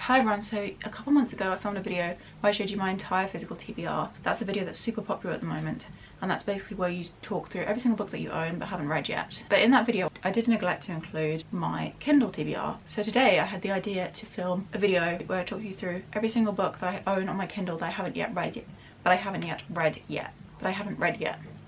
Hi everyone, so a couple months ago I filmed a video where I showed you my entire physical TBR. That's a video that's super popular at the moment, and that's basically where you talk through every single book that you own but haven't read yet. But in that video I did neglect to include my Kindle TBR. So today I had the idea to film a video where I talk you through every single book that I own on my Kindle that I haven't read yet.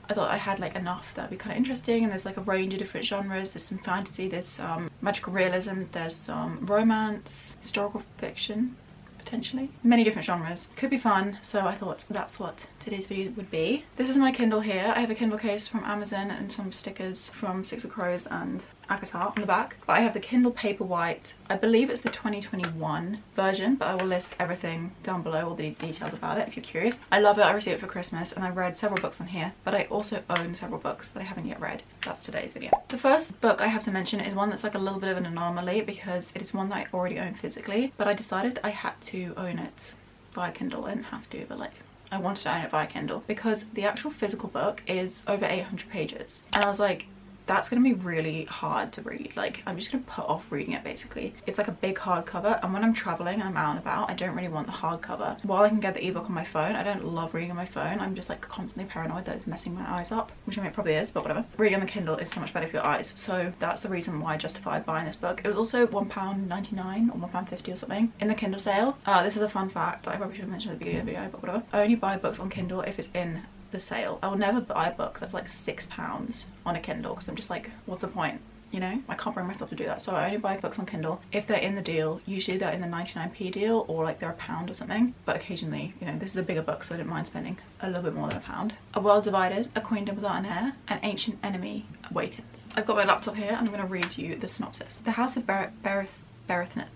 I thought I had like enough that would be kind of interesting, and there's like a range of different genres. There's some fantasy, there's magical realism, there's some romance, historical fiction, potentially. Many different genres. Could be fun, so I thought that's what today's video would be. This is my Kindle here. I have a Kindle case from Amazon and some stickers from Six of Crows and Akatar on the back. But I have the Kindle Paperwhite. I believe it's the 2021 version, but I will list everything down below, all the details about it if you're curious. I love it. I received it for Christmas and I read several books on here, but I also own several books that I haven't yet read. That's today's video. The first book I have to mention is one that's like a little bit of an anomaly because it is one that I already own physically, but I decided I had to own it via Kindle. I didn't have to, but like I wanted to own it via Kindle because the actual physical book is over 800 pages, and I was like, that's gonna be really hard to read. Like, I'm just gonna put off reading it basically. It's like a big hardcover, and when I'm traveling and I'm out and about, I don't really want the hardcover. While I can get the ebook on my phone, I don't love reading on my phone. I'm just like constantly paranoid that it's messing my eyes up, which I mean it probably is, but whatever. Reading on the Kindle is so much better for your eyes, so that's the reason why I justified buying this book. It was also £1.99 or £1.50 or something in the Kindle sale. This is a fun fact that I probably should have mentioned at the beginning of the video, but whatever. I only buy books on Kindle if it's in the sale. I will never buy a book that's like £6 on a Kindle because I'm just like, what's the point? You know, I can't bring myself to do that. So I only buy books on Kindle if they're in the deal. Usually they're in the 99p deal, or like they're £1 or something. But occasionally, you know, this is a bigger book, so I didn't mind spending a little bit more than £1. A World Divided, A Queendom Without an Heir, An Ancient Enemy Awakens. I've got my laptop here and I'm going to read you the synopsis. The House of Berethnet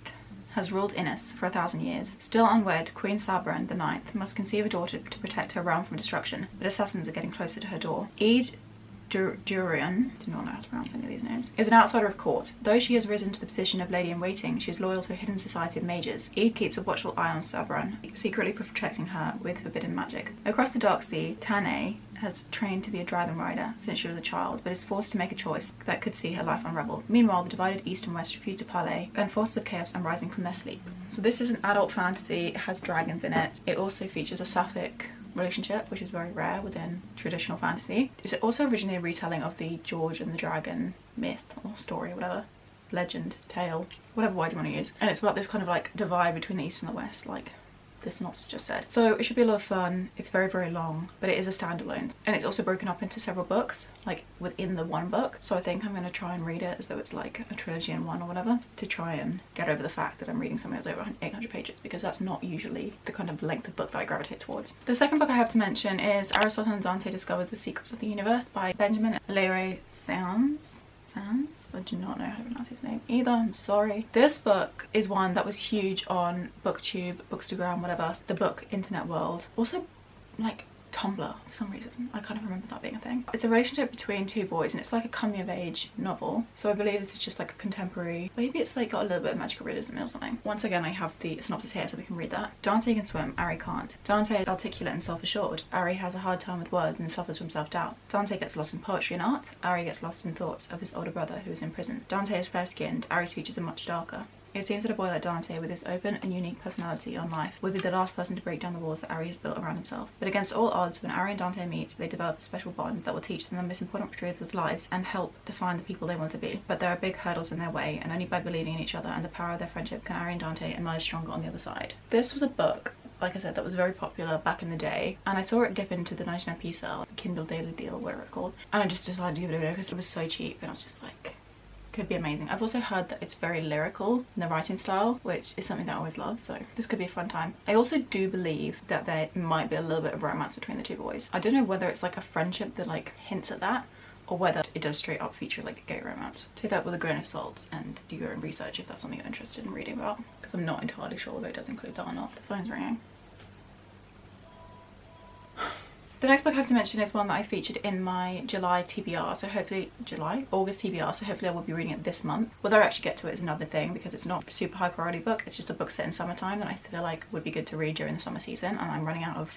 has ruled Innis for 1,000 years. Still unwed, Queen Sabran IX must conceive a daughter to protect her realm from destruction, but assassins are getting closer to her door. Eid Durian, do not know how to pronounce any of these names, is an outsider of court. Though she has risen to the position of lady-in-waiting, she is loyal to a hidden society of mages. Eid keeps a watchful eye on Sabran, secretly protecting her with forbidden magic. Across the dark sea, Tane has trained to be a dragon rider since she was a child, but is forced to make a choice that could see her life unravel. Meanwhile, the divided East and West refuse to parley, and forces of chaos are rising from their sleep. So this is an adult fantasy, it has dragons in it. It also features a sapphic relationship, which is very rare within traditional fantasy. It's also originally a retelling of the George and the Dragon myth or story or whatever, legend, tale, whatever word you want to use. And it's about this kind of like divide between the East and the West, like the synopsis just said. So it should be a lot of fun. It's very, very long, but it is a standalone, and it's also broken up into several books, like within the one book. So I think I'm going to try and read it as though it's like a trilogy in one or whatever, to try and get over the fact that I'm reading something that's over 800 pages, because that's not usually the kind of length of book that I gravitate towards. The second book I have to mention is Aristotle and Dante Discovered the Secrets of the Universe by Benjamin Alire Saenz. I do not know how to pronounce his name either, I'm sorry. This book is one that was huge on BookTube, Bookstagram, whatever, the book internet world. Also like Tumblr for some reason. I kind of remember that being a thing. It's a relationship between two boys, and it's like a coming of age novel. So I believe this is just like a contemporary, maybe it's like got a little bit of magical realism or something. Once again, I have the synopsis here so we can read that. Dante can swim, Ari can't. Dante is articulate and self-assured. Ari has a hard time with words and suffers from self-doubt. Dante gets lost in poetry and art. Ari gets lost in thoughts of his older brother who is in prison. Dante is fair-skinned. Ari's features are much darker. It seems that a boy like Dante, with his open and unique personality on life, would be the last person to break down the walls that Ari has built around himself. But against all odds, when Ari and Dante meet, they develop a special bond that will teach them the most important truths of lives and help define the people they want to be. But there are big hurdles in their way, and only by believing in each other and the power of their friendship can Ari and Dante emerge stronger on the other side. This was a book, like I said, that was very popular back in the day, and I saw it dip into the 99p sale, Kindle Daily Deal, whatever it's called, and I just decided to give it a go because it was so cheap, and I was just like, could be amazing. I've also heard that it's very lyrical in the writing style, which is something that I always love, so this could be a fun time. I also do believe that there might be a little bit of romance between the two boys. I don't know whether it's like a friendship that like hints at that, or whether it does straight up feature like a gay romance. Take that with a grain of salt and do your own research if that's something you're interested in reading about, because I'm not entirely sure whether it does include that or not. The phone's ringing. The next book I have to mention is one that I featured in my July TBR, so hopefully August TBR, so hopefully I will be reading it this month. Whether I actually get to it is another thing, because it's not a super high priority book, it's just a book set in summertime that I feel like would be good to read during the summer season, and I'm running out of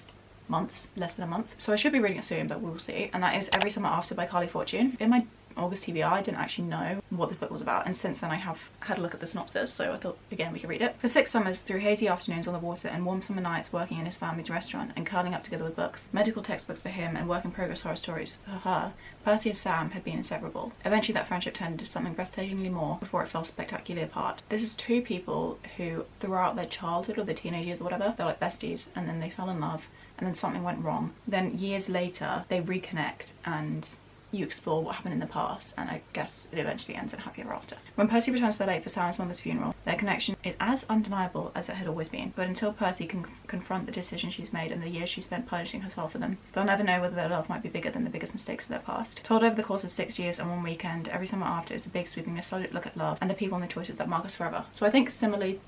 months, less than a month. So I should be reading it soon, but we'll see. And that is Every Summer After by Carley Fortune. In my August TBR, I didn't actually know what this book was about, and since then I have had a look at the synopsis, so I thought again we could read it. For 6 summers, through hazy afternoons on the water and warm summer nights working in his family's restaurant and curling up together with books, medical textbooks for him and work in progress horror stories for her, Percy and Sam had been inseparable. Eventually that friendship turned into something breathtakingly more before it fell spectacularly apart. This is 2 people who throughout their childhood or their teenage years or whatever, they're like besties, and then they fell in love and then something went wrong. Then years later they reconnect and you explore what happened in the past, and I guess it eventually ends in a happy ever after. When Percy returns to the lake for Sam's mother's funeral, their connection is as undeniable as it had always been. But until Percy can confront the decisions she's made and the years she spent punishing herself for them, they'll never know whether their love might be bigger than the biggest mistakes of their past. Told over the course of 6 years and 1 weekend, every summer after is a big sweeping nostalgic look at love and the people and the choices that mark us forever. So I think similarly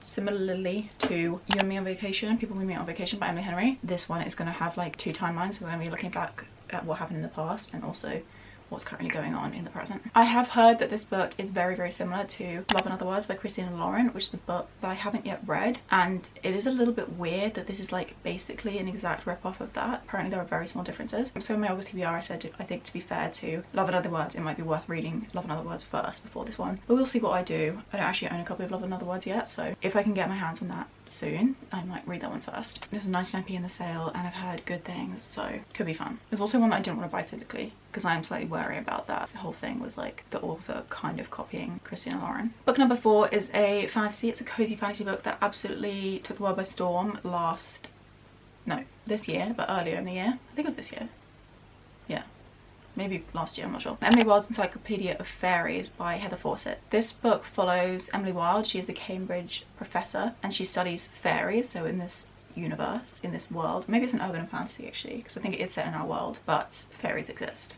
to You and Me on Vacation, People We Meet on Vacation by Emily Henry, this one is going to have like 2 timelines. So we're going to be looking back at what happened in the past and also what's currently going on in the present. I have heard that this book is very, very similar to Love and Other Words by Christina Lauren, which is a book that I haven't yet read, and it is a little bit weird that this is like basically an exact rip-off of that. Apparently there are very small differences. So in my August TBR I said I think to be fair to Love and Other Words, it might be worth reading Love and Other Words first before this one. But we'll see what I do. I don't actually own a copy of Love and Other Words yet, so if I can get my hands on that soon, I might read that one first. There's 99p in the sale and I've heard good things, so could be fun. There's also one that I didn't want to buy physically because I am slightly wary about that. The whole thing was like the author kind of copying Christina Lauren. Book number 4 is a fantasy. It's a cozy fantasy book that absolutely took the world by storm this year, but earlier in the year. I think it was this year. Yeah. Maybe last year, I'm not sure. Emily Wilde's Encyclopaedia of Faeries by Heather Fawcett. This book follows Emily Wilde. She is a Cambridge professor and she studies fairies, so in this universe, in this world. Maybe it's an urban fantasy actually, because I think it is set in our world, but fairies exist,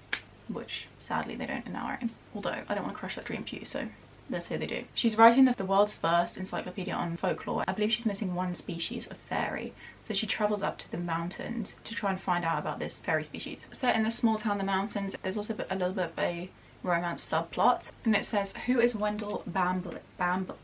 which sadly they don't in our own. Although I don't want to crush that dream for you, so let's say they do. She's writing the world's first encyclopedia on folklore. I believe she's missing 1 species of fairy, so she travels up to the mountains to try and find out about this fairy species. Set in this small town, the mountains, there's also a little bit of a romance subplot, and it says, who is Wendell Bambleby,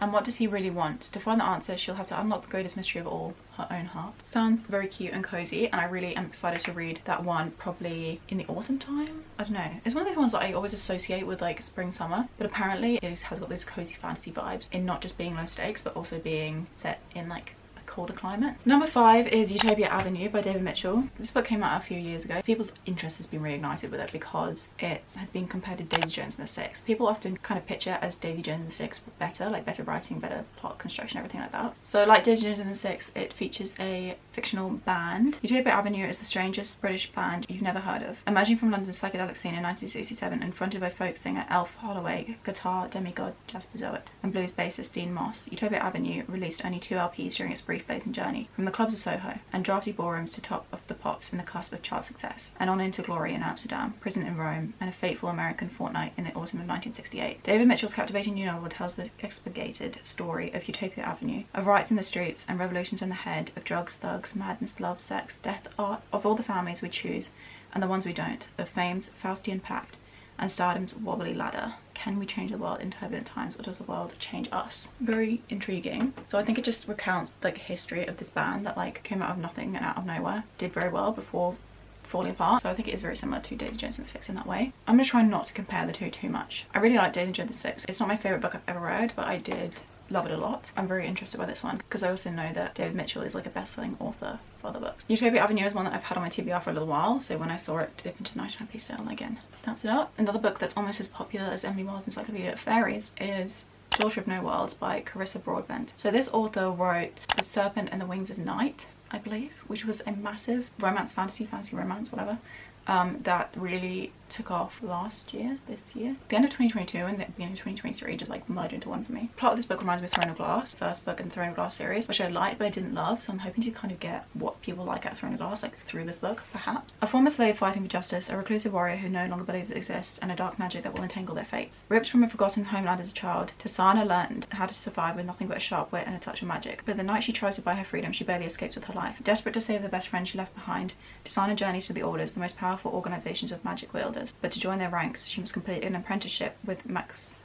and what does he really want? To find the answer, she'll have to unlock the greatest mystery of all, her own heart. Sounds very cute and cozy, and I really am excited to read that one probably in the autumn time. I don't know. It's one of those ones that I always associate with like spring, summer, but apparently it has got those cozy fantasy vibes in not just being low stakes, but also being set in like colder climate. Number 5 is Utopia Avenue by David Mitchell. This book came out a few years ago. People's interest has been reignited with it because it has been compared to Daisy Jones and the Six. People often kind of picture it as Daisy Jones and the Six, but better, like better writing, better plot construction, everything like that. So like Daisy Jones and the Six, it features a fictional band. Utopia Avenue is the strangest British band you've never heard of. Emerging from London's psychedelic scene in 1967 and fronted by folk singer Elf Holloway, guitar demigod Jasper Zoet, and blues bassist Dean Moss, Utopia Avenue released only 2 LPs during its brief blazing journey, from the clubs of Soho and drafty ballrooms to top of the pops in the cusp of chart success, and on into glory in Amsterdam, prison in Rome, and a fateful American fortnight in the autumn of 1968. David Mitchell's captivating new novel tells the expurgated story of Utopia Avenue, of riots in the streets and revolutions in the head, of drugs, thugs, madness, love, sex, death, art, of all the families we choose and the ones we don't, of fame's Faustian pact and stardom's wobbly ladder. Can we change the world in turbulent times, or does the world change us? Very intriguing. So I think it just recounts like history of this band that like came out of nothing and out of nowhere, did very well before falling apart. So I think it is very similar to Daisy Jones and the Six in that way. I'm gonna try not to compare the two too much. I really like Daisy Jones and the Six. It's not my favourite book I've ever read, but I did love it a lot. I'm very interested by this one because I also know that David Mitchell is like a best-selling author for other books. Utopia Avenue is one that I've had on my TBR for a little while, so when I saw it dip into 99p sale, again snapped it up. Another book that's almost as popular as Emily Wilde's Encyclopaedia of Faeries is Daughter of No Worlds by Carissa Broadbent. So this author wrote The Serpent and the Wings of Night, I believe, which was a massive romance, fantasy romance, whatever, that really took off last year, this year. The end of 2022 and the beginning of 2023 just like merged into one for me. Plot of this book reminds me of Throne of Glass, first book in the Throne of Glass series, which I liked but I didn't love, so I'm hoping to kind of get what people like at Throne of Glass, like through this book, perhaps. A former slave fighting for justice, a reclusive warrior who no longer believes it exists, and a dark magic that will entangle their fates. Ripped from a forgotten homeland as a child, Tasana learned how to survive with nothing but a sharp wit and a touch of magic. But the night she tries to buy her freedom, she barely escapes with her life. Desperate to save the best friend she left behind, Tasana journeys to the Orders, the most powerful organizations of magic wielders. But to join their ranks, she must complete an apprenticeship with Maxentarius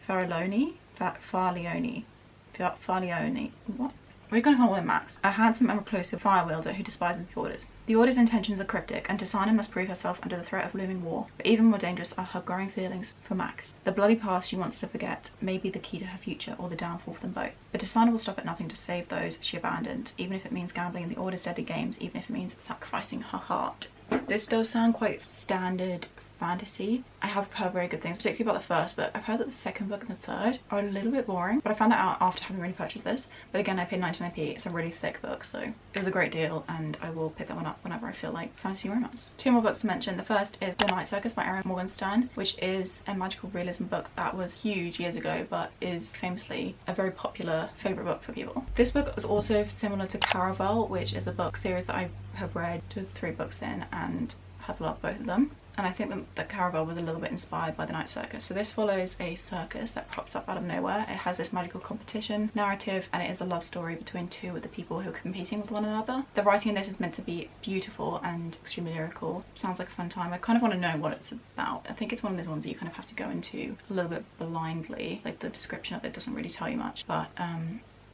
Farlione, what? we're going to call him Max, a handsome and reclusive fire wielder who despises the orders. The order's intentions are cryptic, and Tasana must prove herself under the threat of looming war. But even more dangerous are her growing feelings for Max. The bloody past she wants to forget may be the key to her future or the downfall for them both. But Tasana will stop at nothing to save those she abandoned, even if it means gambling in the order's deadly games, even if it means sacrificing her heart. This does sound quite standard fantasy. I have heard very good things, particularly about the first book. I've heard that the second book and the third are a little bit boring, but I found that out after having already purchased this. But again, I paid 99p. It's a really thick book, so it was a great deal, and I will pick that one up whenever I feel like fantasy romance. Two more books to mention. The first is The Night Circus by Erin Morgenstern, which is a magical realism book that was huge years ago, but is famously a very popular favourite book for people. This book was also similar to Caraval, which is a book series that I have read 2 or 3 books in and have loved both of them. And I think that Caraval was a little bit inspired by The Night Circus. So this follows a circus that pops up out of nowhere. It has this magical competition narrative, and it is a love story between 2 of the people who are competing with one another. The writing in this is meant to be beautiful and extremely lyrical. Sounds like a fun time. I kind of want to know what it's about. I think it's one of those ones that you kind of have to go into a little bit blindly. Like, the description of it doesn't really tell you much, but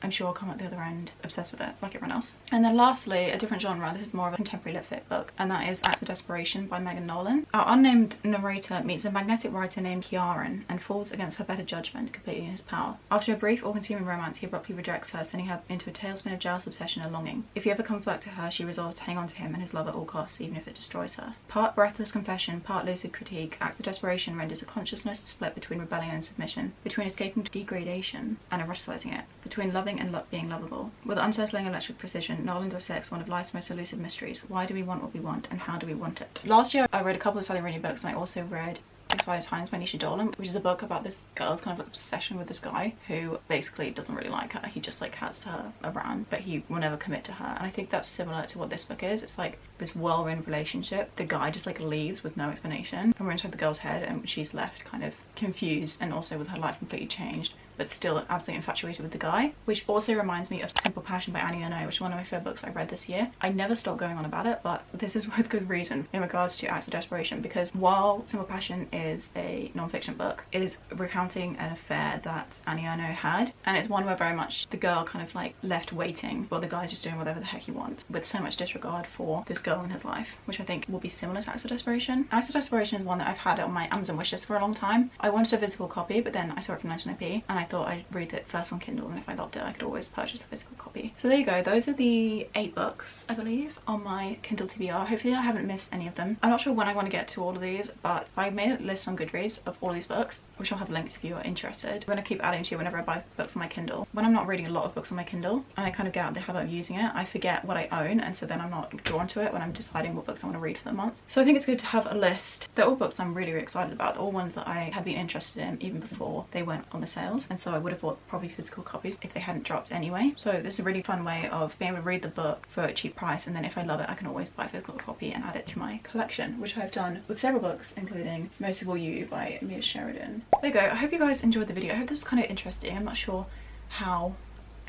I'm sure I'll come at the other end obsessed with it, like everyone else. And then lastly, a different genre. This is more of a contemporary lit fic book, and that is Acts of Desperation by Nolan. Our unnamed narrator meets a magnetic writer named Erin and falls against her better judgment, completely in his power. After a brief, all-consuming romance, he abruptly rejects her, sending her into a tailspin of jealous obsession and longing. If he ever comes back to her, she resolves to hang on to him and his love at all costs, even if it destroys her. Part breathless confession, part lucid critique, Acts of Desperation renders a consciousness split between rebellion and submission, between escaping degradation and eroticizing it, between loving and being lovable. With unsettling electric precision, Nolan dissects one of life's most elusive mysteries. Why do we want what we want, and how do we want it? Last year I read a couple of Sally Rooney books, and I also read Excited Times by Nisha Dolan, which is a book about this girl's kind of obsession with this guy who basically doesn't really like her. He just like has her around, but he will never commit to her. And I think that's similar to what this book is. It's like this whirlwind relationship. The guy just like leaves with no explanation, and we're inside the girl's head, and she's left kind of confused and also with her life completely changed, but still absolutely infatuated with the guy. Which also reminds me of Simple Passion by Annie Ernaux, which is one of my favourite books I read this year. I never stop going on about it, but this is with good reason in regards to Acts of Desperation, because while Simple Passion is a non-fiction book, it is recounting an affair that Annie Ernaux had, and it's one where very much the girl kind of like left waiting while the guy's just doing whatever the heck he wants, with so much disregard for this girl in his life, which I think will be similar to Acts of Desperation. Acts of Desperation is one that I've had on my Amazon wishlist for a long time. I wanted a physical copy, but then I saw it for 99p, and I thought I'd read it first on Kindle, and if I loved it I could always purchase a physical copy. So there you go, those are the 8 books I believe on my Kindle TBR. Hopefully I haven't missed any of them. I'm not sure when I want to get to all of these, but I made a list on Goodreads of all these books, which I'll have linked if you are interested. I'm going to keep adding to you whenever I buy books on my Kindle. When I'm not reading a lot of books on my Kindle and I kind of get out the habit of using it, I forget what I own, and so then I'm not drawn to it when I'm deciding what books I want to read for the month. So I think it's good to have a list. They're all books I'm really excited about. They're all ones that I had been interested in even before they went on the sales, and so I would have bought probably physical copies if they hadn't dropped anyway. So this is a really fun way of being able to read the book for a cheap price, and then if I love it I can always buy a physical copy and add it to my collection, which I've done with several books, including Most of All You by Mia Sheridan. There you go. I hope you guys enjoyed the video. I hope this was kind of interesting. I'm not sure how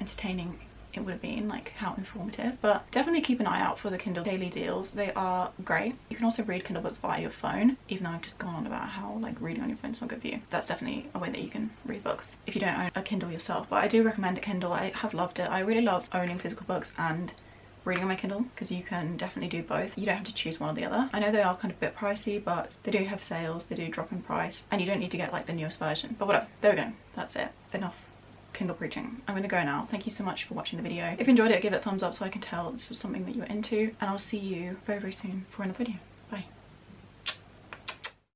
entertaining it would have been, like how informative, but definitely keep an eye out for the Kindle daily deals. They are great. You can also read Kindle books via your phone, even though I've just gone on about how like reading on your phone is not good for you. That's definitely a way that you can read books if you don't own a Kindle yourself, but I do recommend a Kindle. I have loved it. I really love owning physical books and reading on my Kindle, because you can definitely do both. You don't have to choose one or the other. I know they are kind of a bit pricey, but they do have sales, they do drop in price, and you don't need to get like the newest version, but whatever. There we go. That's it. Enough Kindle preaching. I'm gonna go now. Thank you so much for watching the video. If you enjoyed it, give it a thumbs up so I can tell this was something that you were into, and I'll see you very soon for another video.